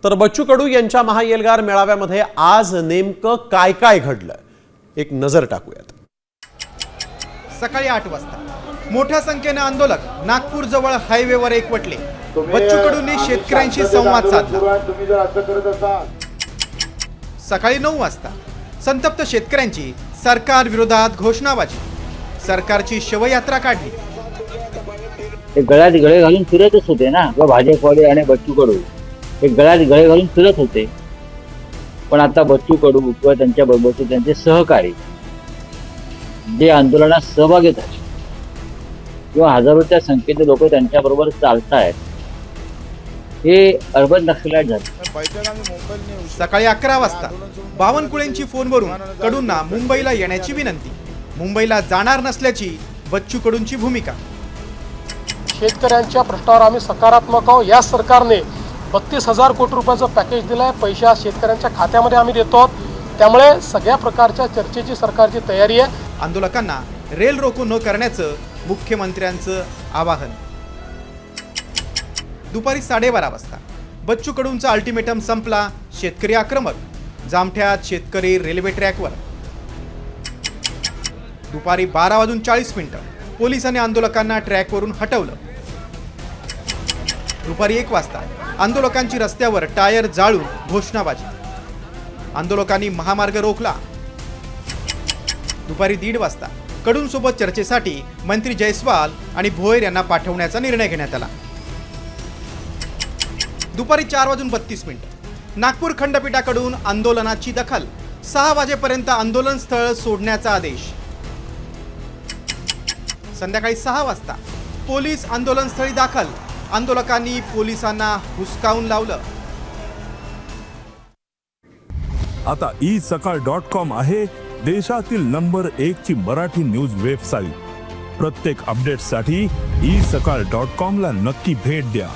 तर बच्चू कडू यांच्या महाएल्गार मेळाव्यामध्ये आज नेमकं काय काय घडलं एक नजर टाकूयात। सकाळी 8 वाजता मोठ्या संख्येने आंदोलक नागपूर जवळ हायवेवर एकवटले। बच्चू कडूंनी शेतकऱ्यांशी संवाद साधला। सकाळी 9 वाजता संतप्त शेतकऱ्यांची सरकार विरोधात घोषणाबाजी, सरकारची शवयात्रा काढली। ते गळ्यात गळे घालून फिरतच होते ना, भाजपवाले आणि बच्चू कडू हे गळ्यात गळे घालून फिरत होते। पण आता बच्चू कडू किंवा त्यांच्या बरोबरचे त्यांचे सहकारी जे आंदोलनात सहभागी झाले किंवा हजारोच्या संख्येने लोक त्यांच्या बरोबर चालतायत, हे अर्बन नक्षलाईट झाले। सकाळी 11 वाजता बावनकुळेंची फोनवरून कडूंना मुंबईला येण्याची विनंती, मुंबईला जाणार नसल्याची बच्चू कडूंची भूमिका। शेतकऱ्यांच्या प्रश्नावर आम्ही सकारात्मक आहोत। या सरकारने 32,000 कोटी रुपयाचं पॅकेज दिलं आहे, पैसे आज शेतकऱ्यांच्या खात्यामध्ये आम्ही देतो। त्यामुळे सगळ्या प्रकारच्या चर्चेची सरकारची तयारी आहे। आंदोलकांना रेल रोको न करण्याचं मुख्यमंत्र्यांचं आवाहन। दुपारी 12:30 वाजता बच्चू कडूंचा अल्टिमेटम संपला, शेतकरी आक्रमक, जामठ्यात शेतकरी रेल्वे ट्रॅकवर। दुपारी 12:40 पोलिसांनी आंदोलकांना ट्रॅकवरून हटवलं। दुपारी 1 वाजता आंदोलकांची रस्त्यावर टायर जाळून घोषणाबाजी, आंदोलकांनी महामार्ग रोखला। दुपारी 1:30 वाजता कडूंसोबत चर्चेसाठी मंत्री जयस्वाल आणि भोयर यांना पाठवण्याचा निर्णय घेण्यात आला। दुपारी 4:32 नागपूर खंडपीठाकडून आंदोलनाची दखल, 6 वाजेपर्यंत आंदोलन स्थळ सोडण्याचा आदेश। संध्याकाळी 6 वाजता पोलीस आंदोलनस्थळी दाखल, आंदोलकांनी पोलिसांना हुसकावून लावलं। आता isakal.com आहे देशातील नंबर 1 ची मराठी न्यूज वेबसाईट। प्रत्येक अपडेटसाठी isakal.com ला नक्की भेट द्या।